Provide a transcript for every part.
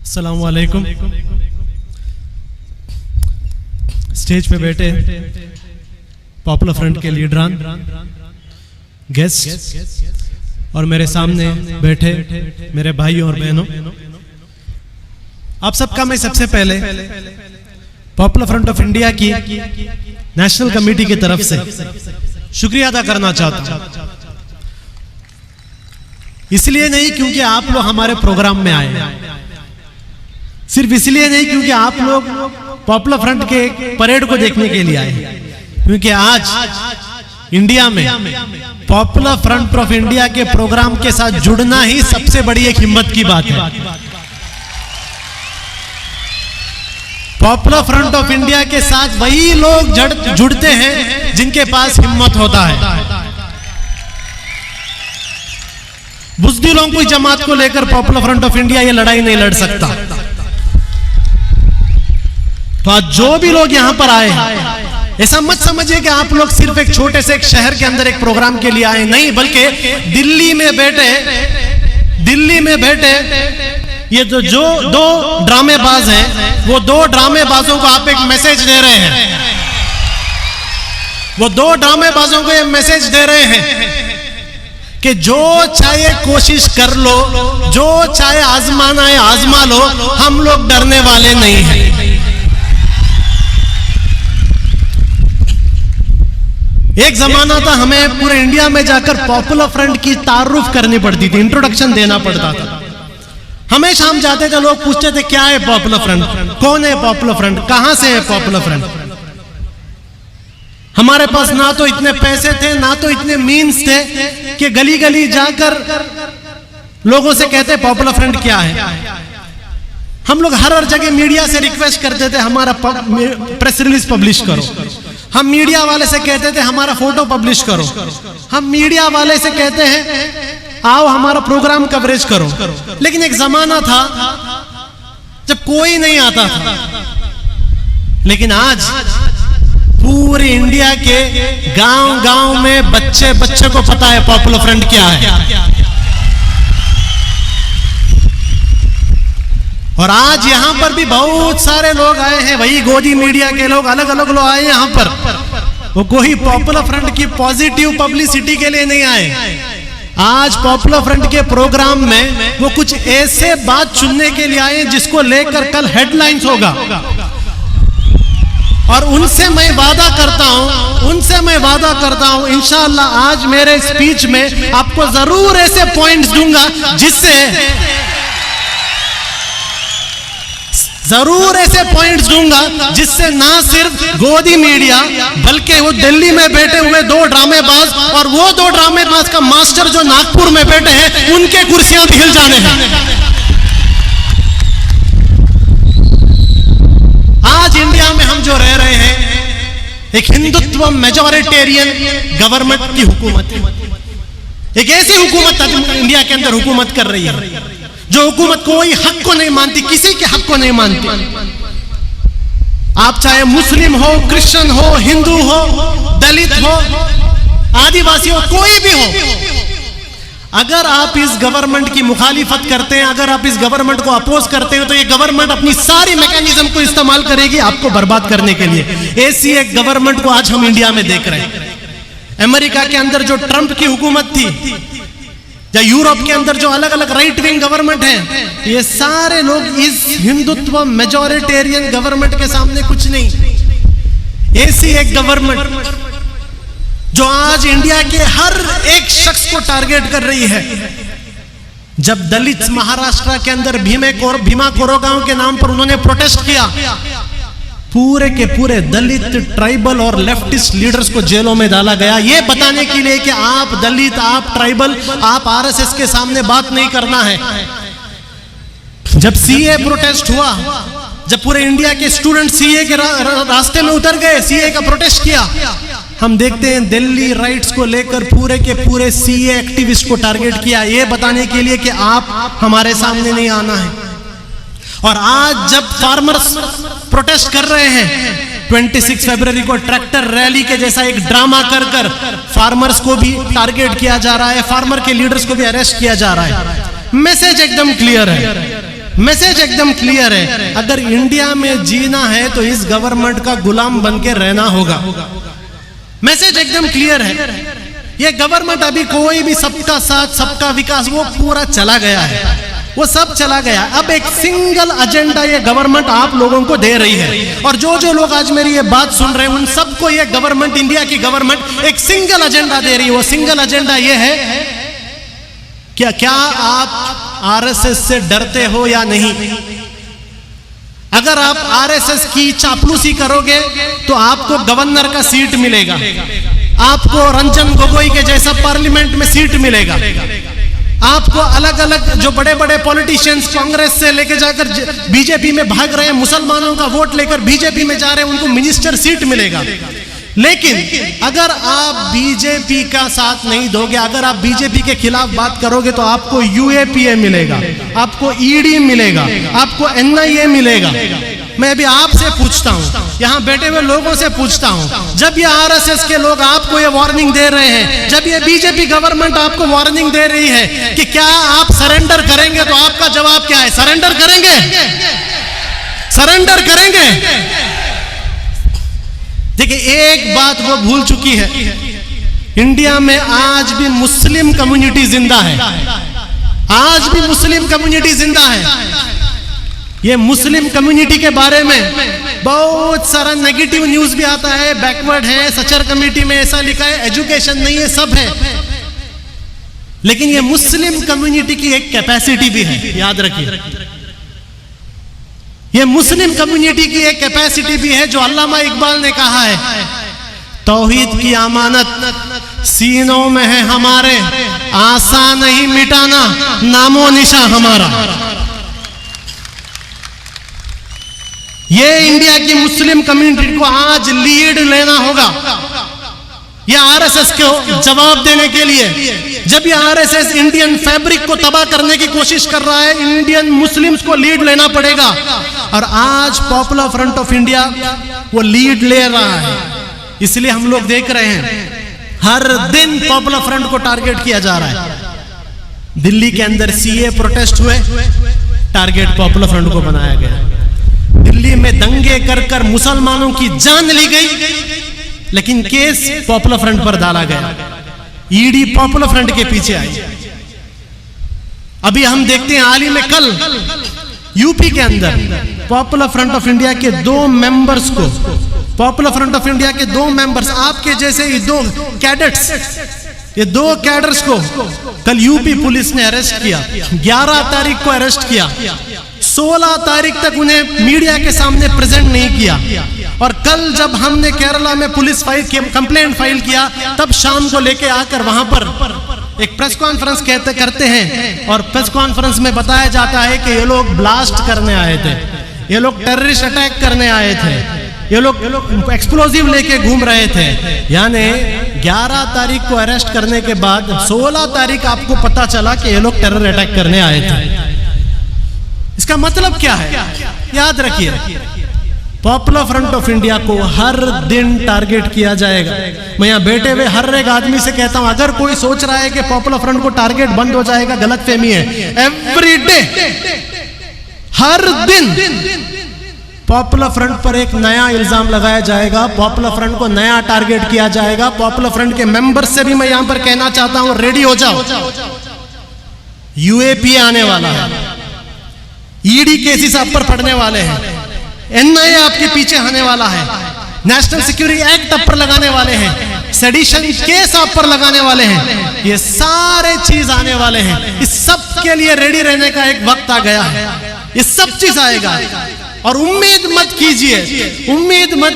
अस्सलाम वालेकुम। स्टेज पे बैठे पॉपुलर फ्रंट के लीडरान, गेस्ट और मेरे सामने बैठे मेरे भाई और बहनों, आप सबका मैं सबसे पहले पॉपुलर फ्रंट ऑफ इंडिया की नेशनल कमेटी की तरफ से शुक्रिया अदा करना चाहता हूं। इसलिए नहीं क्योंकि आप लोग हमारे प्रोग्राम में आए, सिर्फ इसलिए नहीं क्योंकि आप लोग पॉपुलर फ्रंट के परेड को देखने के लिए आए, क्योंकि आज इंडिया में पॉपुलर फ्रंट ऑफ इंडिया के प्रोग्राम के साथ जुड़ना ही सबसे बड़ी एक हिम्मत की बात है। पॉपुलर फ्रंट ऑफ इंडिया के साथ वही लोग जुड़ते हैं जिनके पास हिम्मत होता है। बुज़दिलों की जमात को लेकर पॉपुलर फ्रंट ऑफ इंडिया ये लड़ाई नहीं लड़ सकता। तो आज जो भी लोग यहां पर आए, ऐसा मत समझिए कि आप लोग सिर्फ एक छोटे से एक शहर के अंदर एक प्रोग्राम के लिए आए, नहीं, बल्कि दिल्ली में बैठे ये जो दो ड्रामेबाज हैं, वो दो ड्रामेबाजों को आप एक मैसेज दे रहे हैं। वो दो ड्रामेबाजों को ये मैसेज दे रहे हैं कि जो चाहे कोशिश कर लो, जो चाहे आजमाना है आजमा लो, हम लोग डरने वाले नहीं हैं। एक जमाना था हमें पूरे इंडिया में जाकर पॉपुलर फ्रंट की तारुफ करनी पड़ती थी, इंट्रोडक्शन देना पड़ता था। हमेशा हम जाते थे, लोग पूछते थे क्या है पॉपुलर फ्रंट, कौन है पॉपुलर फ्रंट, कहां से है पॉपुलर फ्रंट। हमारे पास ना तो इतने पैसे थे, ना तो इतने मीन्स थे कि गली गली जाकर लोगों से कहते पॉपुलर फ्रंट क्या है। हम लोग हर जगह मीडिया से रिक्वेस्ट करते थे हमारा प्रेस रिलीज पब्लिश करो। हम मीडिया वाले से कहते थे हमारा फोटो पब्लिश करो। हम मीडिया वाले से कहते हैं आओ हमारा प्रोग्राम कवरेज करो। लेकिन एक जमाना था जब कोई नहीं आता था, लेकिन आज पूरे इंडिया के गांव गांव में बच्चे बच्चे को पता है पॉपुलर फ्रंट क्या है। और आज यहां पर भी बहुत सारे लोग आए हैं, वही गोदी मीडिया के लोग, अलग अलग लोग आए यहां पर। वो कोई पॉपुलर फ्रंट की पॉजिटिव पब्लिसिटी के लिए नहीं आए। आज पॉपुलर फ्रंट के प्रोग्राम में वो कुछ ऐसे बात चुनने के लिए आए जिसको लेकर कल हेडलाइंस होगा। और उनसे मैं वादा करता हूं इंशाअल्लाह आज मेरे स्पीच में आपको जरूर ऐसे पॉइंट्स दूंगा जिससे ना सिर्फ गोदी मीडिया बल्कि वो दिल्ली में बैठे हुए दो ड्रामेबाज और वो दो ड्रामेबाज का मास्टर जो नागपुर में बैठे हैं, उनके कुर्सियां भी हिल जाने हैं। आज इंडिया में हम जो रह रहे हैं, एक हिंदुत्व मेजॉरिटेरियन गवर्नमेंट की हुकूमत है। एक ऐसी हुकूमत इंडिया के अंदर हुकूमत कर रही है जो हुकूमत कोई हक को नहीं मानती, किसी के हक को नहीं मानती। आप चाहे मुस्लिम हो, क्रिश्चियन हो, हिंदू हो, दलित हो, आदिवासी हो, कोई भी हो, अगर आप इस गवर्नमेंट की मुखालिफत करते हैं, अगर आप इस गवर्नमेंट को अपोज करते हैं, तो ये गवर्नमेंट अपनी सारी मैकेनिज्म को इस्तेमाल करेगी आपको बर्बाद करने के लिए। ऐसी एक गवर्नमेंट को आज हम इंडिया में देख रहे हैं। अमेरिका के अंदर जो ट्रंप की हुकूमत थी, या यूरोप के अंदर जो अलग अलग राइट विंग गवर्नमेंट है, ये सारे लोग इस हिंदुत्व मेजॉरिटेरियन गवर्नमेंट के सामने कुछ नहीं। ऐसी एक गवर्नमेंट जो आज इंडिया के हर एक शख्स को टारगेट कर रही है। जब दलित महाराष्ट्र के अंदर भीमा कोरेगांव के नाम पर उन्होंने प्रोटेस्ट किया, पूरे के पूरे दलित, ट्राइबल और लेफ्टिस्ट लीडर्स को जेलों में डाला गया, ये बताने के लिए कि आप दलित, आप ट्राइबल, आप आरएसएस के सामने बात नहीं करना है। जब सीए प्रोटेस्ट हुआ, जब पूरे इंडिया के स्टूडेंट सीए के रास्ते में उतर गए, सीए का प्रोटेस्ट किया, हम देखते हैं दिल्ली राइट्स को लेकर पूरे के पूरे सीए एक्टिविस्ट को टारगेट किया, ये बताने के लिए कि आप हमारे सामने नहीं आना है। और आज जब फार्मर्स प्रोटेस्ट कर रहे हैं, 26 फरवरी को ट्रैक्टर रैली के जैसा एक ड्रामा कर फार्मर्स को भी टारगेट किया जा रहा है, फार्मर के लीडर्स को भी अरेस्ट किया जा रहा है। मैसेज एकदम क्लियर है, मैसेज एकदम क्लियर है, अगर इंडिया में जीना है तो इस गवर्नमेंट का गुलाम बन के रहना होगा। मैसेज एकदम क्लियर है। ये गवर्नमेंट अभी कोई भी सबका साथ सबका विकास वो पूरा चला गया है, वो सब चला गया। अब एक सिंगल एजेंडा ये गवर्नमेंट आप लोगों को दे रही है, और जो जो लोग आज मेरी ये बात सुन रहे हैं उन सबको ये गवर्नमेंट, इंडिया की गवर्नमेंट एक सिंगल एजेंडा दे रही है। वो सिंगल एजेंडा ये है, क्या आप आरएसएस से डरते हो या नहीं? अगर आप आरएसएस की चापलूसी करोगे तो आपको गवर्नर का सीट मिलेगा, आपको रंजन गोगोई के जैसा पार्लियामेंट में सीट मिलेगा, आपको अलग अलग जो बड़े बड़े पॉलिटिशियंस कांग्रेस से लेके जाकर बीजेपी में भाग रहे हैं, मुसलमानों का वोट लेकर बीजेपी में जा रहे हैं, उनको मिनिस्टर सीट मिलेगा। लेकिन अगर आप बीजेपी का साथ नहीं दोगे, अगर आप बीजेपी के खिलाफ बात करोगे तो आपको यूएपीए मिलेगा, आपको ईडी मिलेगा, आपको एनआईए मिलेगा। मैं भी आपसे पूछता हूं, यहां बैठे हुए लोगों से पूछता हूं, जब ये आरएसएस के लोग आपको ये वार्निंग दे रहे हैं, जब ये बीजेपी गवर्नमेंट आपको वार्निंग दे रही है कि क्या आप सरेंडर करेंगे, तो आपका जवाब क्या है? सरेंडर करेंगे? सरेंडर करेंगे? देखिए, एक बात वो भूल चुकी है, इंडिया में आज भी मुस्लिम कम्युनिटी जिंदा है, आज भी मुस्लिम कम्युनिटी जिंदा है। ये मुस्लिम कम्युनिटी के बारे में बहुत सारा नेगेटिव न्यूज भी आता है, बैकवर्ड है, सचर कमेटी में ऐसा लिखा है, एजुकेशन नहीं है, सब है। लेकिन ये मुस्लिम कम्युनिटी की एक कैपेसिटी भी है, याद रखिए। ये मुस्लिम कम्युनिटी की एक कैपेसिटी भी है, जो अल्लामा इकबाल ने कहा है, तौहीद की अमानत सीनों में है हमारे, आसान नहीं मिटाना नामो निशा हमारा। ये इंडिया की मुस्लिम कम्युनिटी को आज लीड लेना होगा, ये आरएसएस को जवाब देने के लिए। जब ये आरएसएस इंडियन फैब्रिक को तबाह करने की कोशिश कर रहा है, इंडियन मुस्लिम्स को लीड लेना पड़ेगा। और आज पॉपुलर फ्रंट ऑफ इंडिया वो लीड ले रहा है, इसलिए हम लोग देख रहे हैं हर दिन पॉपुलर फ्रंट को टारगेट किया जा रहा है। दिल्ली के अंदर सीए प्रोटेस्ट हुए, टारगेट पॉपुलर फ्रंट को बनाया गया। दिल्ली में दंगे कर कर मुसलमानों की जान ली गई, लेकिन केस पॉपुलर फ्रंट पर डाला गया, ईडी पॉपुलर फ्रंट के पीछे आई। अभी हम देखते हैं हाल ही में कल यूपी के अंदर पॉपुलर फ्रंट ऑफ इंडिया के 2 मेंबर्स को, पॉपुलर फ्रंट ऑफ इंडिया के 2 मेंबर्स, आपके जैसे ये 2 कैडेट्स, ये 2 कैडर्स को कल यूपी पुलिस ने अरेस्ट किया। 11 तारीख को अरेस्ट किया, 16 तारीख तक उन्हें मीडिया के सामने प्रेजेंट नहीं किया। और कल जब हमने केरला में पुलिस कंप्लेंट फाइल किया, तब शाम को लेके आकर वहां पर एक प्रेस कॉन्फ्रेंस करते हैं, और प्रेस कॉन्फ्रेंस में बताया जाता है कि ये लोग ब्लास्ट करने आए थे, ये लोग टेररिस्ट अटैक करने आए थे, ये लोग एक्सप्लोजिव लेके घूम रहे थे। यानी 11 तारीख को अरेस्ट करने के बाद 16 तारीख आपको पता चला कि ये लोग टेरर अटैक करने आए थे। इसका मतलब क्या है? याद रखिए, पॉपुलर फ्रंट ऑफ इंडिया को हर दिन टारगेट किया जाएगा। मैं यहाँ बैठे हुए हर एक आदमी से कहता हूं, अगर कोई सोच रहा है कि पॉपुलर फ्रंट को टारगेट बंद हो जाएगा, गलत फहमी है। एवरी डे, हर दिन पॉपुलर फ्रंट पर एक नया इल्जाम लगाया जाएगा, पॉपुलर फ्रंट को नया टारगेट किया जाएगा। पॉपुलर फ्रंट के मेंबर्स से भी मैं यहां पर कहना चाहता हूं, रेडी हो जाओ, यूएपीए आने वाला है, ईडी केसेस आप पर पड़ने वाले हैं, एनआईए आपके पीछे आने वाला है, नेशनल सिक्योरिटी एक्ट आप पर लगाने वाले हैं, सेडिशन केस आप पर लगाने वाले हैं, ये सारे चीज आने वाले हैं। इस सब के लिए रेडी रहने का एक वक्त आ गया है, ये सब चीज आएगा। और उम्मीद मत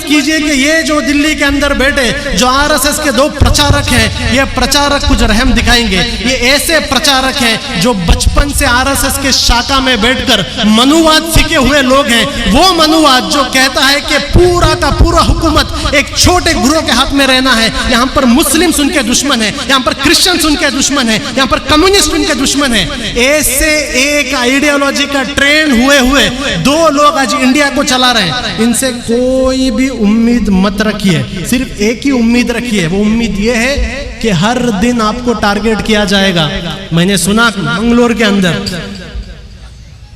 कीजिए कि ये जो दिल्ली के अंदर बैठे जो आरएसएस के 2 प्रचारक हैं, ये प्रचारक कुछ रहम दिखाएंगे। ये ऐसे प्रचारक हैं जो बचपन से आरएसएस के शाखा में बैठकर मनुवाद सीखे हुए लोग हैं। वो मनुवाद जो कहता है कि पूरा का पूरा हुकूमत एक छोटे ग्रोह के हाथ में रहना है। यहाँ पर मुस्लिम्स उनके दुश्मन है, यहाँ पर क्रिश्चियंस उनके दुश्मन है, यहाँ पर कम्युनिस्ट उनके दुश्मन है। ऐसे एक आइडियोलॉजी का ट्रेंड हुए 2 लोग आज इंडिया को चला रहे हैं। इनसे कोई भी उम्मीद मत रखिए, सिर्फ एक ही उम्मीद रखिए। वो उम्मीद ये है कि हर दिन आपको टारगेट किया जाएगा। मैंने सुना मंगलोर के अंदर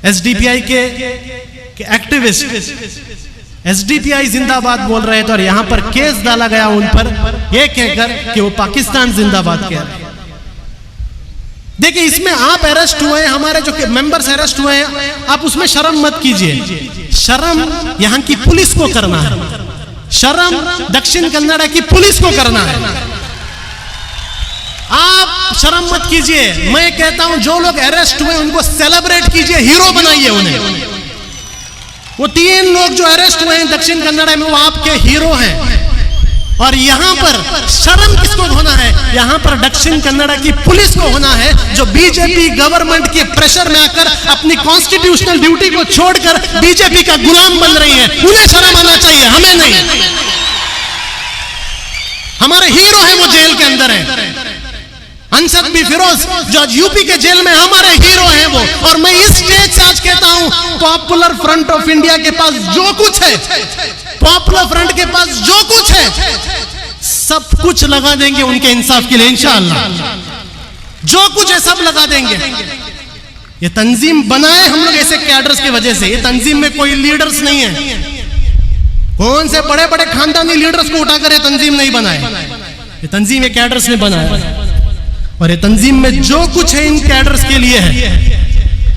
एसडीपीआई के एक्टिविस्ट एसडीपीआई जिंदाबाद बोल रहे थे और यहां पर केस डाला गया उन पर यह कहकर कि वो पाकिस्तान जिंदाबाद कह रहे हैं। देखिए, इसमें आप अरेस्ट हुए हैं, हमारे जो मेंबर्स अरेस्ट हुए हैं, आप उसमें शर्म मत कीजिए। शर्म यहां की पुलिस को करना है, शर्म दक्षिण कन्नड़ की पुलिस को करना है। आप शर्म मत कीजिए। मैं कहता हूं जो लोग अरेस्ट हुए उनको सेलिब्रेट कीजिए, हीरो बनाइए उन्हें। वो 3 लोग जो अरेस्ट हुए हैं दक्षिण कन्नड़ में, वो आपके हीरो हैं। और यहां पर शर्म किसको होना है? यहां पर दक्षिण कन्नड़ की पुलिस को होना है, जो बीजेपी गवर्नमेंट के प्रेशर में आकर अपनी कॉन्स्टिट्यूशनल ड्यूटी को छोड़कर बीजेपी का गुलाम बन रही है। उन्हें शर्म आना चाहिए, हमें नहीं। हमारे हीरो हैं, वो जेल के अंदर है। अंसद बी फिरोज जो आज यूपी के जेल में, हमारे हीरो हैं वो। और मैं इस स्टेज से आज कहता हूं, पॉपुलर फ्रंट ऑफ इंडिया के पास जो कुछ है, पॉपुलर फ्रंट के पास जो कुछ है, सब कुछ लगा देंगे उनके इंसाफ के लिए इंशाअल्लाह। जो कुछ है सब लगा देंगे। ये तंजीम बनाए हम लोग ऐसे कैडर्स की वजह से। ये तंजीम में कोई लीडर्स नहीं है। कौन से बड़े बड़े खानदानी लीडर्स को उठाकर ये तंजीम नहीं बनाए। ये तंजीम ये कैडर्स ने बनाया। और ये तंजीम में जो कुछ है इन कैडर्स के लिए है।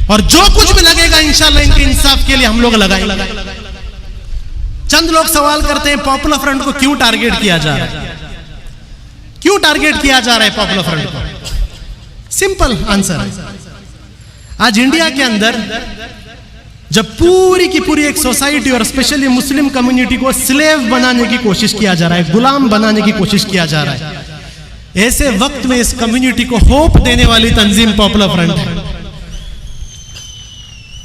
और जो कुछ भी लगेगा इंशाल्लाह इनके इंसाफ के लिए हम लोग लगाएंगे। चंद लोग सवाल करते हैं, पॉपुलर फ्रंट को क्यों टारगेट किया जा रहा है? क्यों टारगेट किया जा रहा है पॉपुलर फ्रंट को? सिंपल आंसर है, आज इंडिया के अंदर जब पूरी की पूरी एक सोसाइटी और स्पेशली मुस्लिम कम्युनिटी को स्लेव बनाने की कोशिश किया जा रहा है, गुलाम बनाने की कोशिश किया जा रहा है, ऐसे वक्त में इस कम्युनिटी को होप देने वाली तंजीम पॉपुलर फ्रंट है।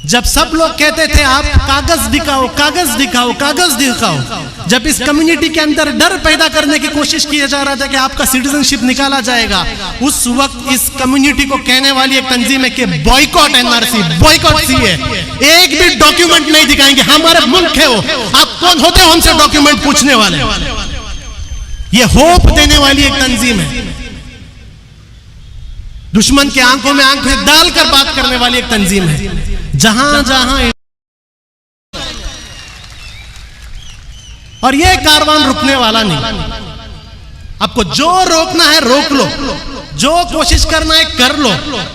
जब सब लोग कहते थे आप कागज दिखाओ, कागज दिखाओ, कागज दिखाओ, जब इस कम्युनिटी के अंदर डर पैदा करने की कोशिश किया जा रहा था कि आपका सिटीजनशिप निकाला जाएगा, उस वक्त इस कम्युनिटी को कहने वाली एक तंजीम है कि बॉयकॉट एनआरसी, बॉयकॉट सीए। एक भी डॉक्यूमेंट नहीं दिखाएंगे, हमारे मुल्क है वो, आप कौन होते हो हमसे डॉक्यूमेंट पूछने वाले? ये होप देने वाली एक तंजीम है, दुश्मन के आंखों में आंखें डालकर बात करने वाली एक तंजीम है। जहां जहां और ये कारवान रुकने वाला नहीं। आपको जो रोकना है रोक लो, जो कोशिश करना है कर लो,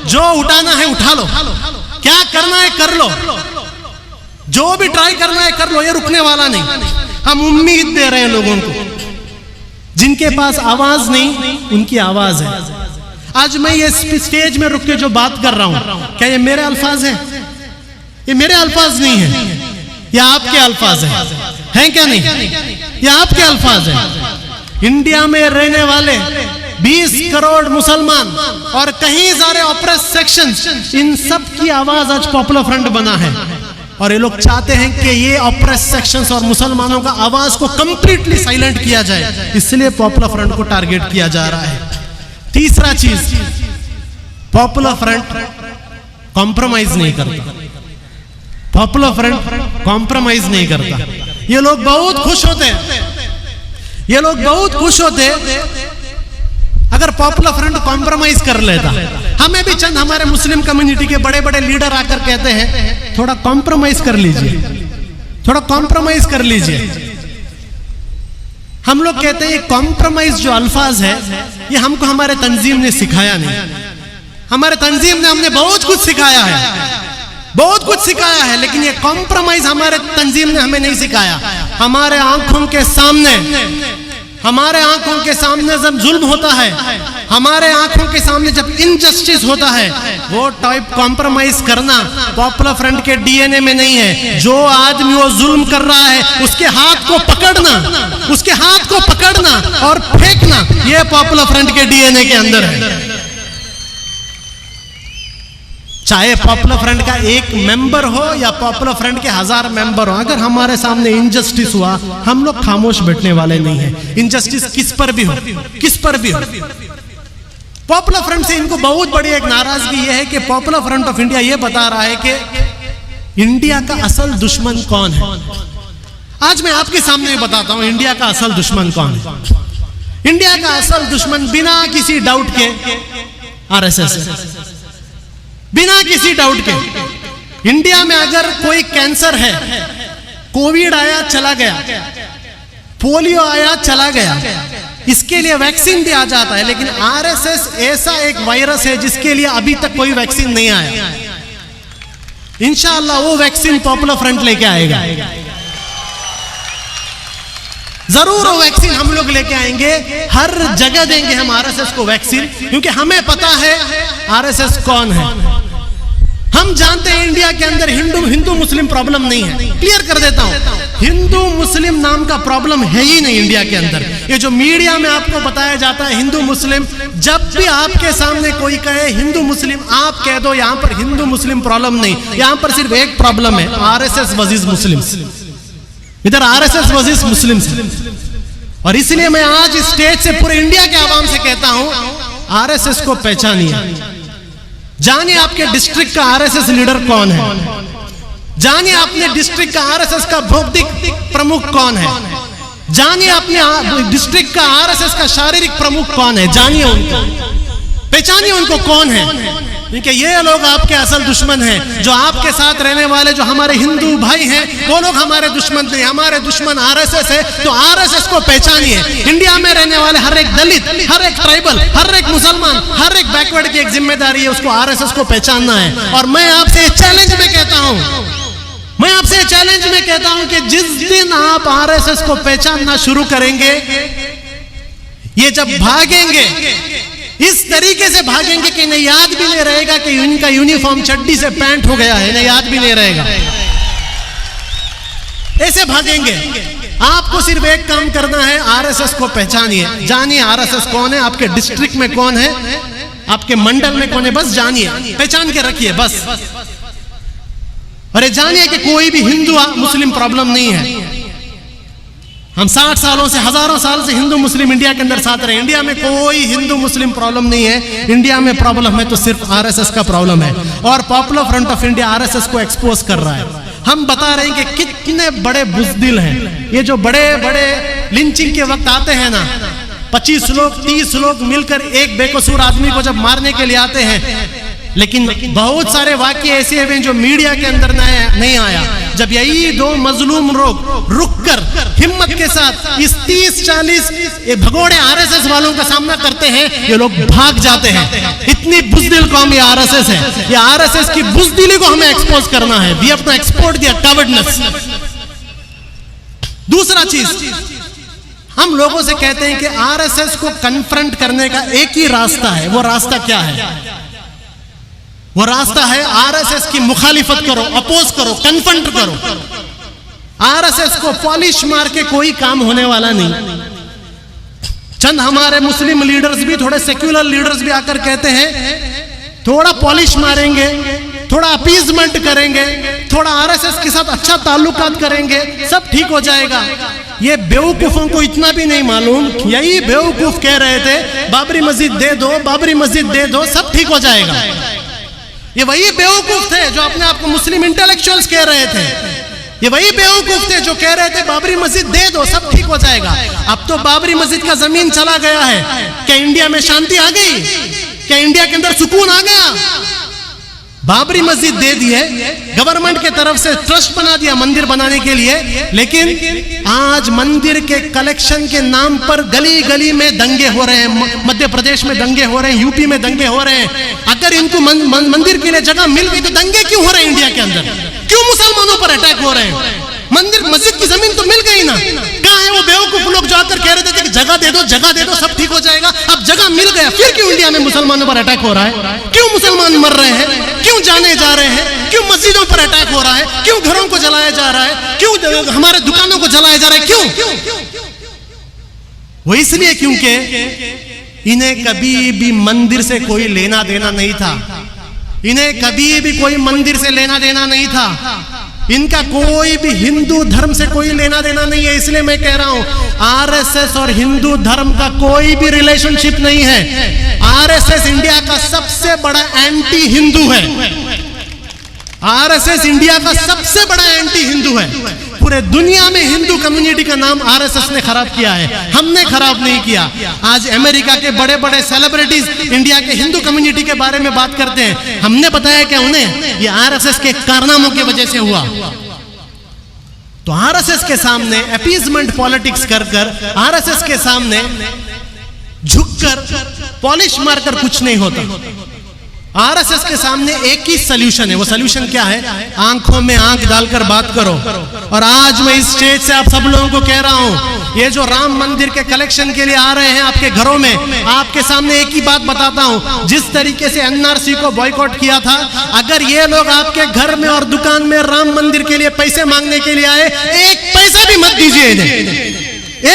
जो उठाना है उठा लो, क्या करना है कर लो, जो भी ट्राई करना है कर लो, ये रुकने वाला नहीं। हम उम्मीद दे रहे हैं लोगों को, जिनके पास आवाज नहीं उनकी आवाज है। आज मैं ये स्टेज में रुक के जो बात कर रहा हूं, क्या ये मेरे अल्फाज हैं? ये मेरे अल्फाज नहीं है, ये आपके अल्फाज हैं क्या नहीं? ये आपके अल्फाज हैं। इंडिया में रहने वाले 20 करोड़ मुसलमान और कहीं सारे ऑप्रेस सेक्शंस, इन सब की आवाज आज पॉपुलर फ्रंट बना है। और ये लोग चाहते हैं कि ये ऑप्रेस सेक्शंस और मुसलमानों का आवाज को कंप्लीटली साइलेंट किया जाए, इसलिए पॉपुलर फ्रंट को टारगेट किया जा रहा है। तीसरा चीज, पॉपुलर फ्रंट कॉम्प्रोमाइज नहीं करता। पॉपुलर फ्रंट कॉम्प्रोमाइज नहीं करता। ये लोग बहुत खुश होते हैं, ये लोग बहुत खुश होते अगर पॉपुलर फ्रंट कॉम्प्रोमाइज कर लेता। हमें भी चंद हमारे मुस्लिम कम्युनिटी के बड़े बड़े लीडर आकर कहते हैं थोड़ा कॉम्प्रोमाइज कर लीजिए, थोड़ा कॉम्प्रोमाइज कर लीजिए। हम लोग कहते हैं कॉम्प्रोमाइज जो अल्फाज है ये हमको हमारे तंजीम ने सिखाया नहीं। हमारे तंजीम ने हमने बहुत कुछ सिखाया है, बहुत कुछ सिखाया है, लेकिन ये कॉम्प्रोमाइज हमारे तंजीम ने हमें नहीं सिखाया। हमारे आंखों के सामने, हमारे आंखों के सामने जब जुल्म होता है, हमारे आंखों के सामने जब इनजस्टिस होता है, वो टाइप कॉम्प्रोमाइज करना पॉपुलर फ्रंट के डीएनए में नहीं है। जो आदमी वो जुल्म कर रहा है उसके हाथ को पकड़ना, उसके हाथ को पकड़ना और फेंकना, ये पॉपुलर फ्रंट के डीएनए के अंदर है। चाहे पॉपुलर फ्रंट का एक मेंबर हो या पॉपुलर फ्रंट के 1000 मेंबर हो, अगर हमारे सामने इनजस्टिस हुआ हम लोग खामोश बैठने वाले नहीं है। इनजस्टिस किस पर भी हो, किस पर भी हो। पॉपुलर फ्रंट से इनको बहुत बड़ी एक नाराजगी यह है कि पॉपुलर फ्रंट ऑफ इंडिया यह बता रहा है कि इंडिया का असल दुश्मन कौन है। आज मैं आपके सामने बताता हूं इंडिया का असल दुश्मन कौन है। इंडिया का असल दुश्मन बिना किसी डाउट के आरएसएस है, बिना किसी डाउट के। इंडिया में अगर कोई कैंसर है, कोविड आया चला गया, पोलियो आया चला गया, इसके लिए वैक्सीन भी आ जाता है। लेकिन आरएसएस ऐसा एक वायरस है जिसके लिए अभी तक कोई वैक्सीन नहीं आया। इंशाअल्लाह वो वैक्सीन पॉपुलर फ्रंट लेके आएगा, जरूर वो वैक्सीन हम लोग लेके आएंगे, हर जगह देंगे हम आरएसएस को वैक्सीन, क्योंकि हमें पता है आरएसएस कौन है। हम जानते हैं इंडिया के अंदर हिंदू मुस्लिम प्रॉब्लम नहीं है। क्लियर कर देता हूं, हिंदू मुस्लिम नाम का प्रॉब्लम है ही नहीं इंडिया के अंदर। ये जो मीडिया में आपको बताया जाता है हिंदू मुस्लिम, जब भी आपके सामने कोई कहे हिंदू मुस्लिम, आप कह दो यहां पर हिंदू मुस्लिम प्रॉब्लम नहीं, यहां पर सिर्फ एक प्रॉब्लम है, आरएसएस वर्सेस मुस्लिम। इधर आरएसएस वर्सेस मुस्लिम। और इसलिए मैं आज स्टेज से पूरे इंडिया के आवाम से कहता हूं, आरएसएस को पहचानिए। जानिए आपके डिस्ट्रिक्ट का आरएसएस लीडर कौन है, जानिए अपने डिस्ट्रिक्ट का आरएसएस का भौतिक प्रमुख कौन है, जानिए अपने डिस्ट्रिक्ट का आरएसएस का शारीरिक प्रमुख कौन है, जानिए उनको, पहचानिए उनको कौन है। क्योंकि ये लोग आपके असल दुश्मन हैं। जो आपके साथ रहने वाले जो हमारे हिंदू भाई हैं, वो लोग हमारे दुश्मन नहीं, हमारे दुश्मन आरएसएस है। तो आरएसएस को पहचानिए। इंडिया में रहने वाले हर एक दलित, हर एक ट्राइबल, हर एक मुसलमान, हर एक बैकवर्ड की एक जिम्मेदारी है, उसको आरएसएस को पहचानना है। और मैं आपसे चैलेंज में कहता हूं, मैं आपसे चैलेंज में कहता हूं कि जिस दिन आप आरएसएस को पहचानना शुरू करेंगे, ये जब भागेंगे इस तरीके से भागेंगे कि इन्हें याद भी नहीं रहेगा कि इनका यूनिफॉर्म चड्डी से पैंट हो गया है, इन्हें याद भी नहीं रहेगा। ऐसे भागेंगे। आपको सिर्फ एक काम करना है, आरएसएस को पहचानिए, जानिए आरएसएस कौन है, आपके डिस्ट्रिक्ट में कौन है, आपके मंडल में कौन है, बस जानिए, पहचान के रखिए बस। अरे जानिए कि कोई भी हिंदू मुस्लिम प्रॉब्लम नहीं है। हम 60 सालों से, हजारों साल से हिंदू मुस्लिम इंडिया के अंदर साथ रहे। इंडिया में कोई हिंदू मुस्लिम प्रॉब्लम नहीं है। इंडिया में प्रॉब्लम है तो सिर्फ आरएसएस का प्रॉब्लम है। और popular front of India RSS को एक्सपोज कर रहा है। हम बता रहे हैं कि कितने बड़े बुज़दिल हैं ये, जो बड़े बड़े लिंचिंग के वक्त आते हैं ना, 25 लोग 30 लोग मिलकर एक बेकसूर आदमी को जब मारने के लिए आते हैं, लेकिन बहुत सारे वाक्य ऐसे हैं जो मीडिया के अंदर नहीं आया। जब यही दो मजलूम लोग रुककर हिम्मत के साथ इस 30-40 भगोड़े आरएसएस वालों का सामना करते हैं, ये लोग भाग जाते हैं। इतनी बुज़दिल कौम ये आरएसएस है। ये आरएसएस की बुज़दिली को हमें एक्सपोज करना है। We have to export their cowardness. दूसरा चीज, हम लोगों से कहते हैं कि आरएसएस को कन्फ्रंट करने का एक ही रास्ता है। वो रास्ता क्या है? वो रास्ता है आरएसएस की मुखालिफत करो, अपोज करो, कन्फ्रंट करो। आरएसएस को पॉलिश मार के कोई काम होने वाला नहीं। चंद हमारे मुस्लिम लीडर्स भी, थोड़े सेक्युलर लीडर्स भी आकर कहते हैं थोड़ा पॉलिश मारेंगे, थोड़ा अपीजमेंट करेंगे, थोड़ा आरएसएस के साथ अच्छा ताल्लुकात करेंगे, सब ठीक हो जाएगा। ये बेवकूफों को इतना भी नहीं मालूम, यही बेवकूफ कह रहे थे बाबरी मस्जिद दे दो, बाबरी मस्जिद दे दो, सब ठीक हो जाएगा। ये वही बेवकूफ थे जो अपने आप को मुस्लिम इंटेलेक्चुअल्स कह रहे थे। ये वही बेवकूफ थे जो कह रहे थे बाबरी मस्जिद दे दो, सब ठीक हो जाएगा। अब तो बाबरी मस्जिद का जमीन चला गया है। क्या इंडिया में शांति आ गई? क्या इंडिया के अंदर सुकून आ गया? बाबरी मस्जिद दे दी है, गवर्नमेंट के तरफ से ट्रस्ट बना दिया मंदिर बनाने के लिए, लेकिन आज मंदिर के कलेक्शन के नाम पर गली गली में दंगे हो रहे हैं। मध्य प्रदेश में दंगे हो रहे हैं, यूपी में दंगे हो रहे हैं। अगर इनको मंदिर के लिए जगह मिल गई तो दंगे क्यों हो रहे हैं इंडिया के अंदर? क्यों मुसलमानों पर अटैक हो रहे हैं? मंदिर मस्जिद की जमीन तो मिल गई ना। कहाँ है वो बेवकूफ लोग जो आकर कह रहे थे कि जगह दे दो, जगह दे दो, सब ठीक हो जाएगा? अब जगह मिल गया, फिर क्यों इंडिया में मुसलमानों पर अटैक हो रहा है? क्यों मुसलमान मर रहे हैं? क्यों जाने जा रहे हैं? क्यों मस्जिदों पर अटैक हो रहा है? क्यों घरों को जलाया जा रहा है? क्यों हमारे दुकानों को जलाया जा रहा है? क्यों? वो इसलिए क्योंकि इन्हें कभी भी मंदिर से कोई लेना देना नहीं था। इन्हें कभी भी कोई मंदिर से लेना देना नहीं था। इनका कोई भी हिंदू धर्म से कोई लेना देना नहीं है। इसलिए मैं कह रहा हूं आरएसएस और हिंदू धर्म का कोई भी रिलेशनशिप नहीं है। आरएसएस इंडिया का सबसे बड़ा एंटी हिंदू है। आरएसएस इंडिया का सबसे बड़ा एंटी हिंदू है। पूरे दुनिया में हिंदू कम्युनिटी का नाम आरएसएस ने खराब किया है, हमने खराब नहीं किया। आज अमेरिका के बड़े बड़े सेलिब्रिटीज इंडिया के हिंदू कम्युनिटी के बारे में बात करते हैं, हमने बताया कि उन्हें ये आरएसएस के कारनामों की वजह से हुआ। तो आरएसएस के सामने अपीजमेंट पॉलिटिक्स कर कर, आरएसएस के सामने झुककर पॉलिश मारकर कुछ नहीं होता। आरएसएस के सामने एक ही सॉल्यूशन है, वो सॉल्यूशन क्या है? आंखों में आंख डालकर बात करो। और आज मैं इस स्टेज से आप सब लोगों को कह रहा हूं, ये जो राम मंदिर के कलेक्शन के लिए आ रहे हैं आपके घरों में, आपके सामने एक ही बात बताता हूं, जिस तरीके से एनआरसी को बॉयकॉट किया था, अगर ये लोग आपके घर में और दुकान में राम मंदिर के लिए पैसे मांगने के लिए आए, एक पैसा भी मत दीजिए इन्हें,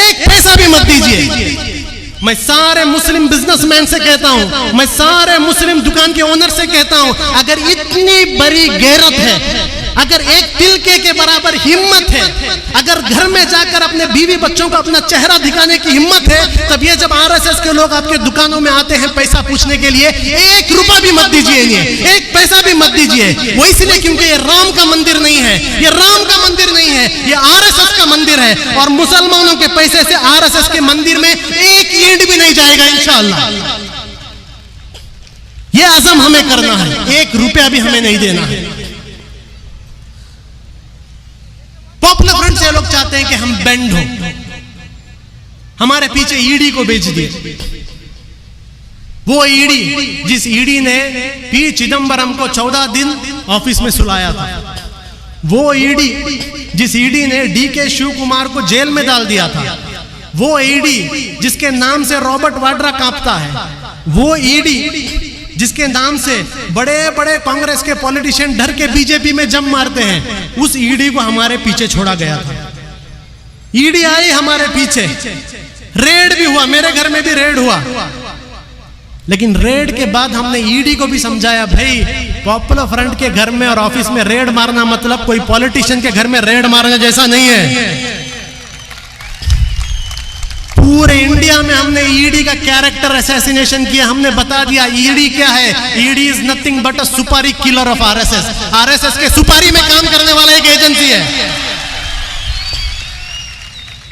एक पैसा भी मत दीजिए। मैं सारे मुस्लिम बिजनेसमैन से कहता हूं, मैं सारे मुस्लिम दुकान के ओनर से कहता हूं, अगर इतनी बड़ी गैरत है, अगर एक तिलके के बराबर हिम्मत है, अगर घर में जाकर अपने बीवी बच्चों को अपना चेहरा दिखाने की हिम्मत है, तब ये जब आरएसएस के लोग आपके दुकानों में आते हैं पैसा पूछने के लिए, एक रुपया भी मत दीजिए इन्हें, एक पैसा भी मत दीजिए। वो इसलिए क्योंकि ये राम का मंदिर नहीं है, ये राम का मंदिर नहीं है, ये आरएसएस का मंदिर है। और मुसलमानों के पैसे से आरएसएस के मंदिर में एक ईंट भी नहीं जाएगा इंशाअल्लाह। ये आज़म हमें करना है, एक रुपया भी हमें नहीं देना है। पॉपुलर फ्रंट से लोग चाहते हैं कि हम बेंड हो, हमारे पीछे ईडी को बेच दिए। वो ईडी जिस ईडी ने पी चिदंबरम को 14 दिन ऑफिस में सुलाया था, वो ईडी जिस ईडी ने डीके शिव कुमार को जेल में डाल दिया था, वो ईडी जिसके नाम से रॉबर्ट वाड्रा कांपता है, वो ईडी जिसके नाम से बड़े बड़े कांग्रेस के पॉलिटिशियन डर के बीजेपी में जम मारते हैं, उस ईडी को हमारे पीछे छोड़ा गया था। ईडी आई हमारे पीछे, रेड भी हुआ, मेरे घर में भी रेड हुआ, लेकिन रेड के बाद हमने ईडी को भी समझाया, भाई पॉपुलर फ्रंट के घर में और ऑफिस में रेड मारना मतलब कोई पॉलिटिशियन के घर में रेड मारने जैसा नहीं है। पूरे इंडिया में हमने ईडी का कैरेक्टर असैसिनेशन किया, हमने बता दिया ईडी क्या है। ईडी इज नथिंग बट अ सुपारी किलर ऑफ आरएसएस। आरएसएस के सुपारी में काम करने वाला एक एजेंसी है।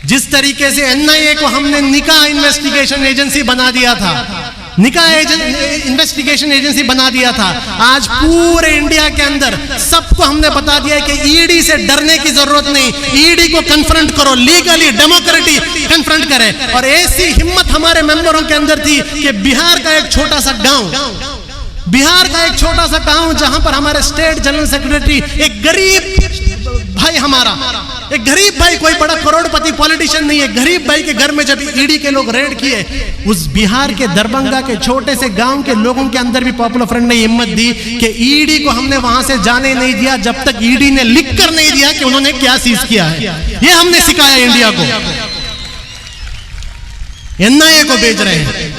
जिस तरीके से एनआईए को हमने निकाह इन्वेस्टिगेशन एजेंसी बना दिया था, निकाह इन्वेस्टिगेशन एजेंसी बना दिया था, आज पूरे इंडिया के अंदर सबको हमने बता दिया है कि ईडी से डरने की जरूरत नहीं, ईडी को कन्फ्रंट करो, लीगली डेमोक्रेटिक कन्फ्रंट करे। और ऐसी हिम्मत हमारे मेंबरों के अंदर थी कि बिहार का एक छोटा सा गांव जहां पर हमारे स्टेट जनरल सेक्रेटरी, एक गरीब भाई, हमारा एक गरीब भाई, कोई बड़ा करोड़पति पॉलिटिशियन नहीं है, गरीब भाई के घर में जब ईडी के लोग रेड किए, उस बिहार के दरभंगा के छोटे से गांव के लोगों के अंदर भी पॉपुलर फ्रंट ने हिम्मत दी कि ईडी को हमने वहां से जाने नहीं दिया जब तक ईडी ने लिख कर नहीं दिया कि उन्होंने क्या सीज किया है। ये हमने सिखाया इंडिया को। एनआईए को भेज रहे हैं।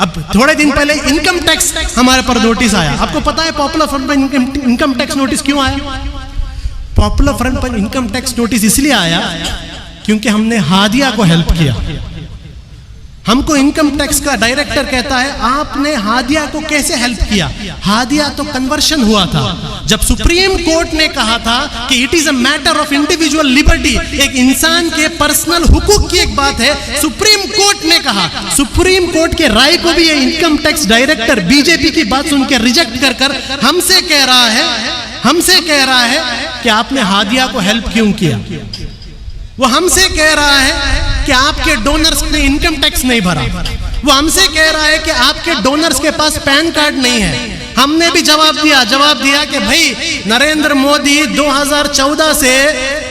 अब थोड़े दिन पहले इनकम टैक्स हमारे पर नोटिस आया। आपको पता है पॉपुलर फ्रंट पर इनकम टैक्स नोटिस क्यों आया? पॉपुलर फ्रंट पर इनकम टैक्स नोटिस इसलिए आया क्योंकि हमने हादिया को हेल्प किया। हमको इनकम टैक्स का डायरेक्टर कहता है, आपने हादिया को कैसे हेल्प किया? हादिया तो कन्वर्शन हुआ था। जब सुप्रीम कोर्ट ने कहा था कि it is a matter of individual liberty, एक इंसान के पर्सनल हुकूक की एक बात है, सुप्रीम कोर्ट ने कहा, सुप्रीम कोर्ट के राय को भी ये इनकम टैक्स डायरेक्टर बीजेपी की बात सुन के रिजेक्ट कर कर हमसे कह रहा है कि आपने हादिया को हेल्प क्यों किया। वो हमसे कह रहा है कि आपके डोनर्स ने इनकम टैक्स नहीं भरा। वो हमसे कह रहा है कि आपके डोनर्स के पास पैन कार्ड नहीं है। हमने भी जवाब दिया कि भाई नरेंद्र मोदी 2014 से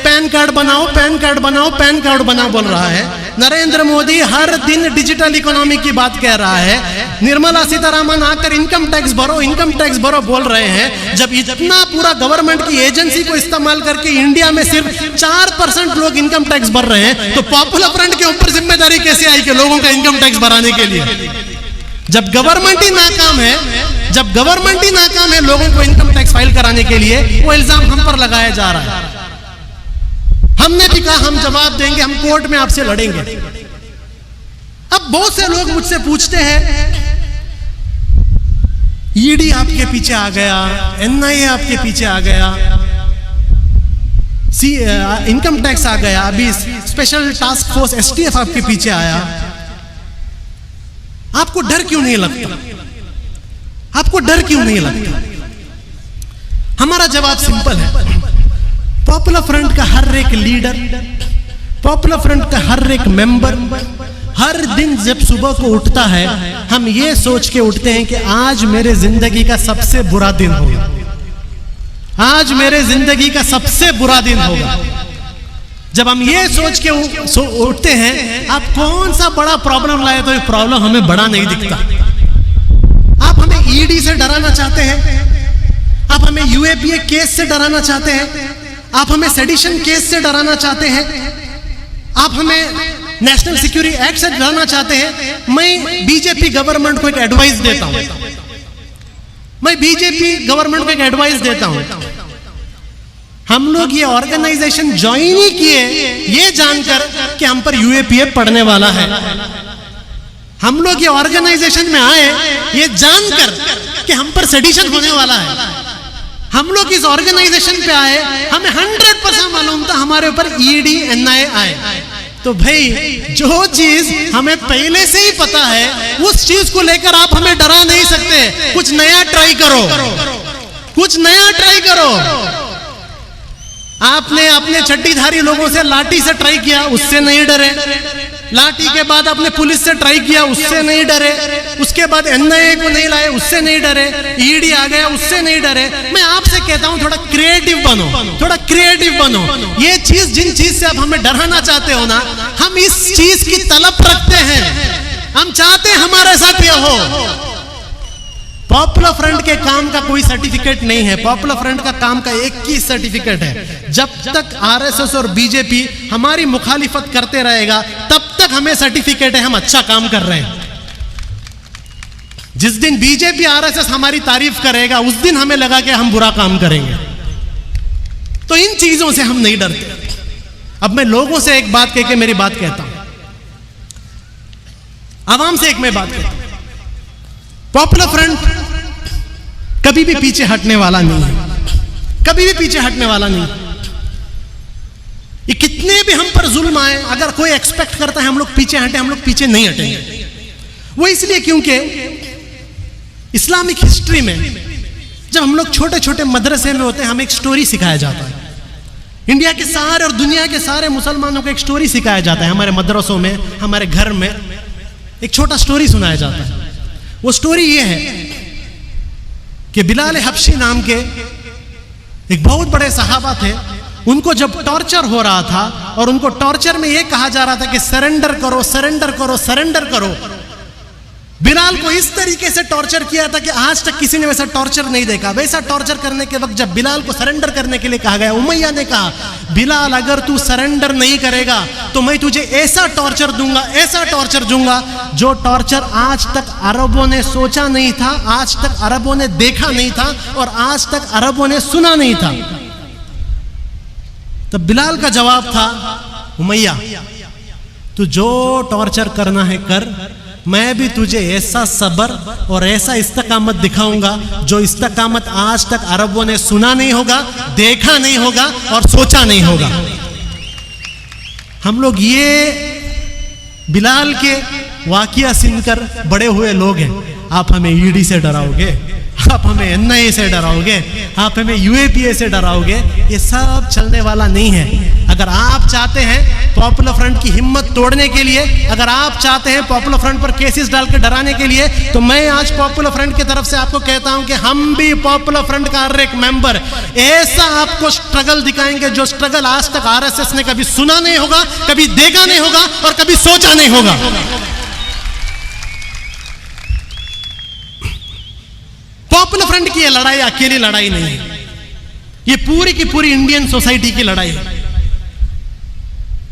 पैन कार्ड बनाओ बोल रहा है। नरेंद्र मोदी हर दिन डिजिटल इकोनॉमी की बात कह रहा है। निर्मला सीतारामन आकर इनकम टैक्स भरो बोल रहे हैं। जब इतना पूरा गवर्नमेंट की एजेंसी को इस्तेमाल करके इंडिया में सिर्फ 4% लोग इनकम टैक्स भर रहे हैं, तो पॉपुलर फ्रंट के ऊपर जिम्मेदारी कैसे आई कि लोगों का इनकम टैक्स भराने के लिए? जब गवर्नमेंट ही नाकाम है लोगों को इनकम टैक्स फाइल कराने के लिए, वो इल्जाम हम पर लगाया जा रहा है। हमने भी कहा हम जवाब देंगे, हम कोर्ट में आपसे लड़ेंगे। अब बहुत से लोग मुझसे पूछते हैं, ईडी आपके पीछे आ गया, एनआईए आपके पीछे आ गया, इनकम टैक्स आ गया, अभी स्पेशल टास्क फोर्स STF आपके पीछे आया, आपको डर क्यों नहीं लगता? आपको डर क्यों नहीं लगता? हमारा जवाब सिंपल है। पॉपुलर फ्रंट का हर एक लीडर, पॉपुलर फ्रंट का हर एक मेंबर हर दिन जब सुबह को उठता है, हम ये सोच के उठते हैं कि आज मेरे जिंदगी का सबसे बुरा दिन होगा, आज मेरे जिंदगी का सबसे बुरा दिन होगा। जब हम ये सोच के उठते हैं, आप कौन सा बड़ा प्रॉब्लम लाए तो ये प्रॉब्लम हमें बड़ा नहीं दिखता। आप हमें ED से डराना चाहते हैं, आप हमें UAPA केस से डराना चाहते हैं, आप हमें सेडिशन केस से डराना चाहते हैं, आप हमें नेशनल सिक्योरिटी एक्ट से डराना चाहते हैं। मैं बीजेपी गवर्नमेंट को एक एडवाइस देता हूं, मैं बीजेपी गवर्नमेंट को एक एडवाइस देता हूं, हम लोग ये ऑर्गेनाइजेशन ज्वाइन ही किए ये जानकर कि हम पर UAPA पड़ने वाला है। हम लोग ये ऑर्गेनाइजेशन में आए ये जानकर कि हम पर सेडिशन होने वाला है। हम लोग इस ऑर्गेनाइजेशन पे आए, हमें 100% मालूम था हमारे ऊपर ED NIA आए। तो भाई जो चीज हमें पहले से ही पता है उस चीज को लेकर आप हमें डरा नहीं सकते। कुछ नया ट्राई करो, कुछ नया ट्राई करो। आपने अपने चड्डीधारी लोगों से लाठी से ट्राई किया, उससे नहीं डरे। लाठी के बाद आपने पुलिस से ट्राई किया, उससे नहीं डरे। उसके बाद NIA को नहीं लाए, उससे नहीं डरे। ED आ गया, उससे नहीं डरे। मैं आपसे कहता हूं थोड़ा क्रिएटिव बनो, थोड़ा क्रिएटिव बनो। ये चीज जिन चीज से आप हमें डराना चाहते हो ना, हम इस चीज की तलब रखते हैं, हम चाहते हैं हमारे साथ ये हो। पॉपुलर फ्रंट के काम का कोई सर्टिफिकेट नहीं है, पॉपुलर फ्रंट का काम का एक ही सर्टिफिकेट है। जब तक RSS और BJP हमारी मुखालिफत करते रहेगा तब तक हमें सर्टिफिकेट है हम अच्छा काम कर रहे हैं। जिस दिन BJP RSS हमारी तारीफ करेगा उस दिन हमें लगा कि हम बुरा काम करेंगे। तो इन चीजों से हम नहीं डरते। अब मैं लोगों से एक बात कह के मेरी बात कहता हूं, आवाम से एक मैं बात कहता हूं। पॉपुलर फ्रंट कभी भी पीछे हटने वाला नहीं है, कभी भी पीछे हटने वाला नहीं। ये कितने भी हम पर जुल्म आए, अगर कोई एक्सपेक्ट करता है हम लोग पीछे हटे, हम लोग पीछे नहीं हटेंगे। वो इसलिए क्योंकि इस्लामिक हिस्ट्री में जब हम लोग छोटे छोटे मदरसे में होते हैं, हमें एक स्टोरी सिखाया जाता है। इंडिया के सारे और दुनिया के सारे मुसलमानों को एक स्टोरी सिखाया जाता है। हमारे मदरसों में, हमारे घर में एक छोटा स्टोरी सुनाया जाता है। वो स्टोरी ये है कि बिलाल हबशी नाम के एक बहुत बड़े सहाबा थे। उनको जब टॉर्चर हो रहा था और उनको टॉर्चर में ये कहा जा रहा था कि सरेंडर करो, सरेंडर करो, सरेंडर करो, बिलाल को इस तरीके से टॉर्चर किया था कि आज तक किसी ने वैसा टॉर्चर नहीं देखा। वैसा टॉर्चर करने के वक्त जब बिलाल को सरेंडर करने के लिए कहा गया, उमैया ने कहा, बिलाल अगर तू सरेंडर नहीं करेगा तो मैं तुझे ऐसा टॉर्चर दूंगा, ऐसा टॉर्चर दूंगा जो टॉर्चर आज तक अरबों ने सोचा नहीं था, आज तक अरबों ने देखा नहीं था और आज तक अरबों ने सुना नहीं था। तब बिलाल का जवाब था, उमैया तू जो टॉर्चर करना है कर, मैं भी तुझे ऐसा सबर और ऐसा इस्तकामत दिखाऊंगा जो इस्तकामत आज तक अरबों ने सुना नहीं होगा, देखा नहीं होगा और सोचा नहीं होगा। हम लोग ये बिलाल के वाकिया सुनकर बड़े हुए लोग हैं। आप हमें ED से डराओगे, आप हमें NIA से डराओगे, आप हमें UAPA से डराओगे, ये सब चलने वाला नहीं है। अगर आप चाहते हैं पॉपुलर फ्रंट की हिम्मत तोड़ने के लिए, अगर आप चाहते हैं पॉपुलर फ्रंट पर केसेस डाल के डराने के लिए, तो मैं आज पॉपुलर फ्रंट की तरफ से आपको कहता हूं कि हम भी पॉपुलर फ्रंट का हर एक मेंबर ऐसा आपको स्ट्रगल दिखाएंगे जो स्ट्रगल आज तक RSS ने कभी सुना नहीं होगा, कभी देखा नहीं होगा और कभी सोचा नहीं होगा। पॉपुलर फ्रंट की ये लड़ाई अकेली लड़ाई नहीं है, ये पूरी की पूरी इंडियन सोसाइटी की लड़ाई है।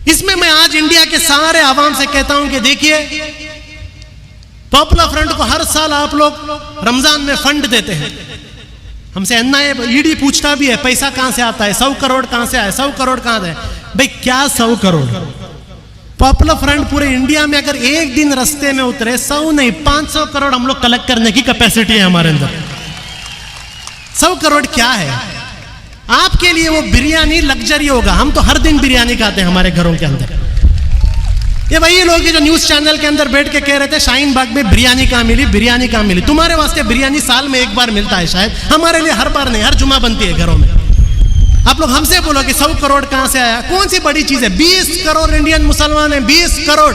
इसमें मैं आज इंडिया के सारे आवाम से कहता हूं कि देखिए, पॉपुलर फ्रंट को हर साल आप लोग रमजान में फंड देते हैं। हमसे NIA ED पूछता भी है पैसा कहां से आता है, 100 करोड़ कहां से आया, 100 करोड़ कहां है। भाई क्या 100 करोड़? पॉपुलर फ्रंट पूरे इंडिया में अगर एक दिन रास्ते में उतरे, 100 नहीं 500 करोड़ हम लोग कलेक्ट करने की कैपेसिटी है हमारे अंदर। 100 करोड़ क्या है? आपके लिए वो बिरयानी लग्जरी होगा। हम तो हर दिन बिरयानी खाते हैं हमारे घरों के अंदर। ये वही लोग जो न्यूज चैनल के अंदर बैठ के कह रहे थे शाहीन बाग में बिरयानी कहाँ मिली, बिरयानी कहाँ मिली। तुम्हारे वास्ते बिरयानी साल में एक बार मिलता है शायद, हमारे लिए हर बार नहीं, हर जुमा बनती है घरों में। आप लोग हमसे बोलो कि 100 करोड़ कहां से आया, कौन सी बड़ी चीज है। 20 करोड़ इंडियन मुसलमान हैं, 20 करोड़,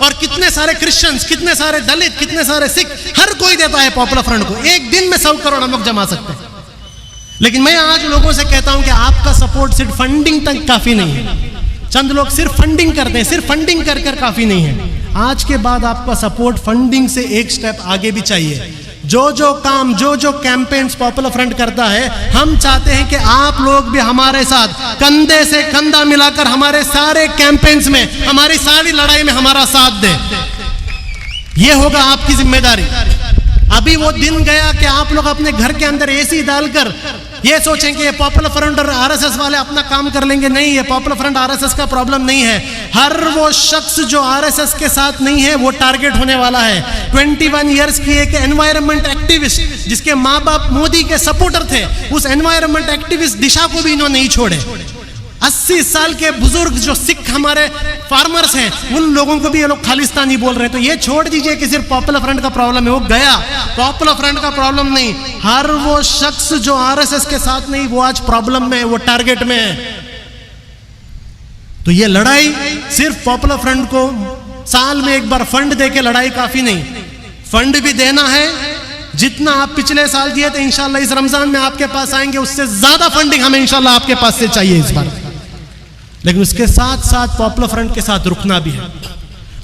और कितने सारे क्रिश्चियंस, कितने सारे दलित, कितने सारे सिख, हर कोई देता है पॉपुलर फ्रंट को। एक दिन में 100 करोड़ हम लोग जमा सकते हैं। लेकिन मैं आज लोगों से कहता हूं कि आपका सपोर्ट सिर्फ फंडिंग तक काफी नहीं है। चंद लोग सिर्फ फंडिंग करते हैं, सिर्फ फंडिंग कर कर काफी नहीं है। आज के बाद आपका सपोर्ट फंडिंग से एक स्टेप आगे भी चाहिए। जो काम, जो कैंपेन्स पॉपुलर फ्रंट करता है, हम चाहते हैं कि आप लोग भी हमारे साथ कंधे से कंधा मिलाकर हमारे सारे कैंपेन्स में, हमारी सारी लड़ाई में हमारा साथ दें। यह होगा आपकी जिम्मेदारी। अभी वो दिन गया कि आप लोग अपने घर के अंदर एसी डालकर ये सोचें कि ये पॉपुलर फ्रंट और आरएसएस वाले अपना काम कर लेंगे। नहीं, ये पॉपुलर फ्रंट आरएसएस का प्रॉब्लम नहीं है। हर वो शख्स जो आरएसएस के साथ नहीं है वो टारगेट होने वाला है। 21 इयर्स की एक एनवायरनमेंट एक्टिविस्ट जिसके माँ बाप मोदी के सपोर्टर थे, उस एनवायरनमेंट एक्टिविस्ट दिशा को भी इन्होंने नहीं छोड़े। 80 साल के बुजुर्ग जो सिख हमारे फार्मर्स हैं, उन लोगों को भी ये लोग खालिस्तानी बोल रहे हैं। तो ये छोड़ दीजिए कि सिर्फ पॉपुलर फ्रंट का प्रॉब्लम है, वो गया। पॉपुलर फ्रंट का प्रॉब्लम नहीं, हर वो शख्स जो आरएसएस के साथ नहीं वो आज प्रॉब्लम में है, वो टारगेट में है। तो ये लड़ाई सिर्फ पॉपुलर फ्रंट को साल में एक बार फंड देके लड़ाई काफी नहीं, फंड भी देना है। जितना आप पिछले साल दिए थे, इंशाल्लाह इस रमजान में आपके पास आएंगे, उससे ज्यादा फंडिंग हमें इंशाल्लाह आपके पास से चाहिए इस बार। लेकिन उसके साथ साथ पॉपुलर फ्रंट के साथ रुकना भी है।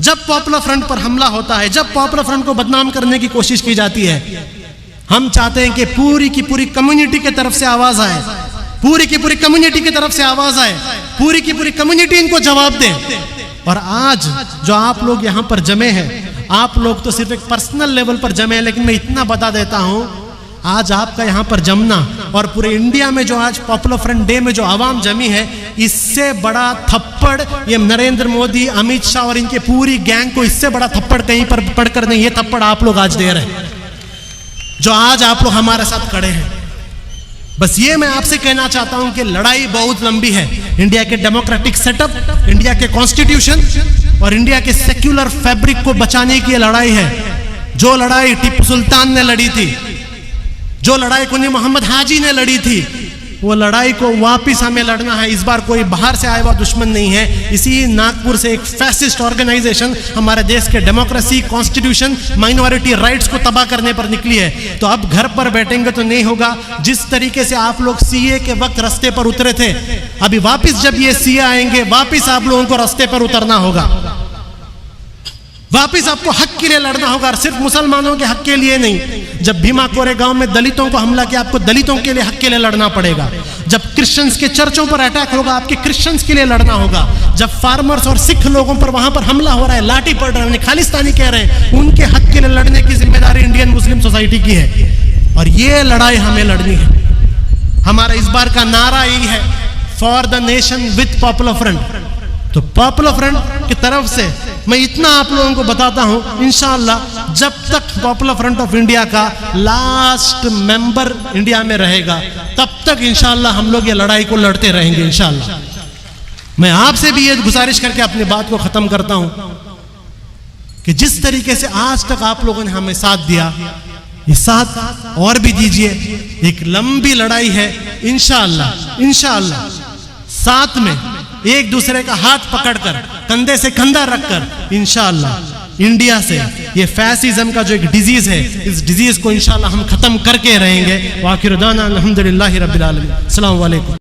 जब पॉपुलर फ्रंट पर हमला होता है, जब पॉपुलर फ्रंट को बदनाम करने की कोशिश की जाती है, हम चाहते हैं कि पूरी की पूरी कम्युनिटी की तरफ से आवाज आए, पूरी की पूरी कम्युनिटी की तरफ से आवाज आए, पूरी की पूरी कम्युनिटी इनको जवाब दे। और आज जो आप लोग यहां पर जमे हैं, आप लोग तो सिर्फ एक पर्सनल लेवल पर जमे हैं, लेकिन मैं इतना बता देता हूं, आज आपका यहां पर जमना और पूरे इंडिया में जो आज पॉपुलर फ्रंट डे में जो आवाम जमी है, इससे बड़ा थप्पड़ ये नरेंद्र मोदी, अमित शाह और इनके पूरी गैंग को इससे बड़ा थप्पड़ कहीं पर पड़कर नहीं, ये थप्पड़ आप लोग आज दे रहे हैं, जो आज आप लोग हमारे साथ खड़े हैं। बस ये मैं आपसे कहना चाहता हूं कि लड़ाई बहुत लंबी है। इंडिया के डेमोक्रेटिक सेटअप, इंडिया के कॉन्स्टिट्यूशन और इंडिया के सेक्युलर फैब्रिक को बचाने की लड़ाई है। जो लड़ाई टीपू सुल्तान ने लड़ी थी, जो लड़ाई कुंजी मोहम्मद हाजी ने लड़ी थी, वो लड़ाई को वापिस हमें लड़ना है। इस बार कोई बाहर से आया हुआ दुश्मन नहीं है। इसी नागपुर से एक फैसिस्ट ऑर्गेनाइजेशन हमारे देश के डेमोक्रेसी, कॉन्स्टिट्यूशन, माइनॉरिटी राइट्स को तबाह करने पर निकली है। तो अब घर पर बैठेंगे तो नहीं होगा। जिस तरीके से आप लोग सीए के वक्त रास्ते पर उतरे थे, अभी वापिस जब ये सीए आएंगे, वापिस आप लोगों को रास्ते पर उतरना होगा। वापिस आपको हक के लिए लड़ना होगा, और सिर्फ मुसलमानों के हक के लिए नहीं। जब भीमा कोरेगांव में दलितों को हमला किया, आपको दलितों के लिए हक के लिए लड़ना पड़ेगा। जब क्रिश्चियंस के चर्चों पर अटैक होगा, आपके क्रिश्चियंस के लिए लड़ना होगा। जब फार्मर्स और सिख लोगों पर वहां पर हमला हो रहा है, लाठी पड़ रहा है, उन्हें खालिस्तानी कह रहे हैं, उनके हक के लिए लड़ने की जिम्मेदारी इंडियन मुस्लिम सोसाइटी की है। और ये लड़ाई हमें लड़नी है। हमारा इस बार का नारा यही है, for the nation with popular front. तो पॉपुलर फ्रंट की तरफ से मैं इतना आप लोगों को बताता हूं, इंशाअल्लाह जब तक पॉपुलर फ्रंट ऑफ इंडिया का लास्ट मेंबर इंडिया में रहेगा, तब तक इंशाअल्लाह हम लोग ये लड़ाई को लड़ते रहेंगे इंशाअल्लाह। मैं आपसे भी ये गुजारिश करके अपनी बात को खत्म करता हूं कि जिस तरीके से आज तक आप लोगों ने हमें साथ दिया, ये साथ और भी दीजिए। एक लंबी लड़ाई है, इंशाअल्लाह इंशाअल्लाह साथ में एक दूसरे का हाथ पकड़कर, कंधे से कंधा रखकर इंशाअल्लाह इंडिया से ये फैसिज्म का जो एक डिजीज है, इस डिजीज को इंशाअल्लाह हम खत्म करके रहेंगे। वाखिर दाना अल्हम्दुलिल्लाहि रब्बिल आलमीन। अस्सलामु अलैकुम।